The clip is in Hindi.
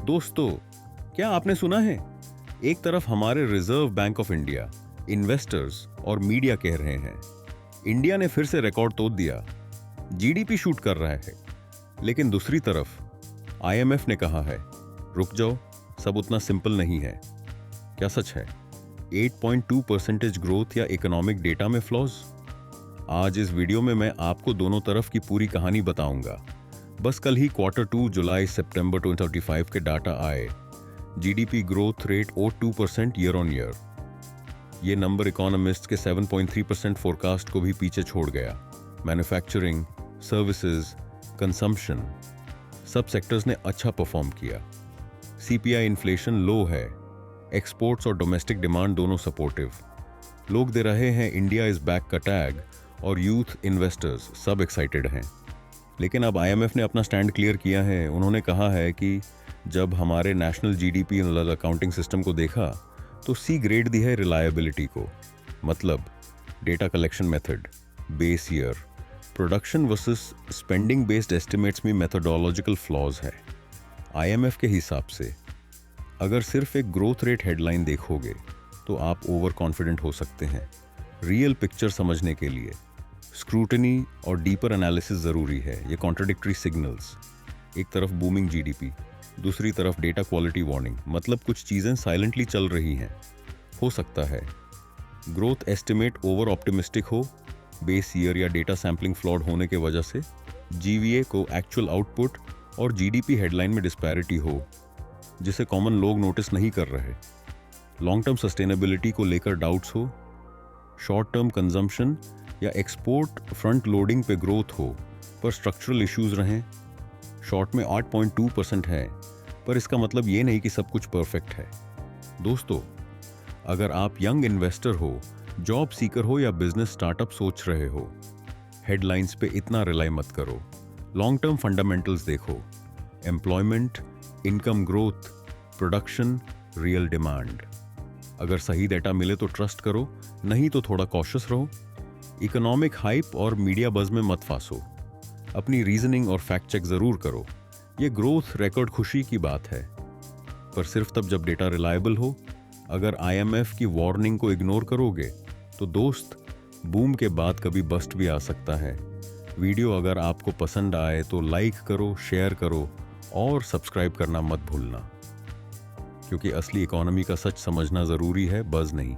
दोस्तों, क्या आपने सुना है? एक तरफ हमारे reserve bank of India, investors और मीडिया कह रहे हैं इंडिया ने फिर से रिकॉर्ड तोड़ दिया, जीडीपी शूट कर रहा है। लेकिन दूसरी तरफ आईएमएफ ने कहा है रुक जाओ, सब उतना सिंपल नहीं है। क्या सच है? 8.2% ग्रोथ या इकोनॉमिक डेटा में फ्लॉज? आज इस वीडियो में मैं आपको दोनों तरफ की पूरी कहानी बताऊंगा। बस कल ही Q2 जुलाई सितंबर 2025 के डाटा आए। GDP growth rate 2% year on year. ये नंबर इकोनॉमिस्ट के 7.3% फोरकास्ट को भी पीछे छोड़ गया। मैन्युफैक्चरिंग, सर्विसेज, कंजम्पशन, सब सेक्टर्स ने अच्छा परफॉर्म किया। सीपीआई इन्फ्लेशन लो है, एक्सपोर्ट्स और डोमेस्टिक डिमांड दोनों सपोर्टिव। लोग दे रहे हैं इंडिया इज बैक का टैग और यूथ इन्वेस्टर्स सब एक्साइटेड हैं। लेकिन अब आईएमएफ ने अपना स्टैंड क्लियर किया है। उन्होंने कहा है कि जब हमारे नेशनल जीडीपी अकाउंटिंग सिस्टम को देखा तो सी ग्रेड दी है रिलायबिलिटी को। मतलब data collection method, base year, production versus spending based estimates में मेथोडोलॉजिकल फ्लॉज है। आईएमएफ के हिसाब से अगर सिर्फ एक ग्रोथ रेट हेडलाइन देखोगे तो आप ओवर कॉन्फिडेंट हो सकते हैं। रियल पिक्चर समझने के लिए स्क्रूटनी और डीपर एनालिसिस ज़रूरी है। ये कॉन्ट्राडिक्टरी सिग्नल्स, एक तरफ बूमिंग जीडीपी, दूसरी तरफ डेटा क्वालिटी वार्निंग, मतलब कुछ चीज़ें साइलेंटली चल रही हैं। हो सकता है ग्रोथ एस्टिमेट ओवर ऑप्टिमिस्टिक हो, बेस ईयर या डेटा सैम्पलिंग फ्लॉड होने के वजह से जीवीए को एक्चुअल आउटपुट और जीडीपी हेडलाइन में डिस्पैरिटी हो, जिसे कॉमन लोग नोटिस नहीं कर रहे। लॉन्ग टर्म सस्टेनेबिलिटी को लेकर डाउट्स हो, शॉर्ट टर्म कंजम्पशन या एक्सपोर्ट फ्रंट लोडिंग पे ग्रोथ हो पर स्ट्रक्चरल इश्यूज रहें। शॉर्ट में 8.2% है, पर इसका मतलब ये नहीं कि सब कुछ परफेक्ट है। दोस्तों, अगर आप यंग इन्वेस्टर हो, जॉब सीकर हो या बिजनेस स्टार्टअप सोच रहे हो, हेडलाइंस पे इतना रिलाई मत करो। लॉन्ग टर्म फंडामेंटल्स देखो, employment, income growth, production, real demand. अगर सही डेटा मिले तो ट्रस्ट करो, नहीं तो थोड़ा कॉशियस रहो। इकोनॉमिक हाइप और मीडिया बज़ में मत फांसो। अपनी रीजनिंग और फैक्ट चेक जरूर करो। ये ग्रोथ रिकॉर्ड खुशी की बात है, पर सिर्फ तब जब डेटा रिलायबल हो। अगर आईएमएफ की वार्निंग को इग्नोर करोगे तो दोस्त, बूम के बाद कभी बस्ट भी आ सकता है। वीडियो अगर आपको पसंद आए तो लाइक करो, शेयर करो और सब्सक्राइब करना मत भूलना, क्योंकि असली इकोनॉमी का सच समझना जरूरी है, बज़ नहीं।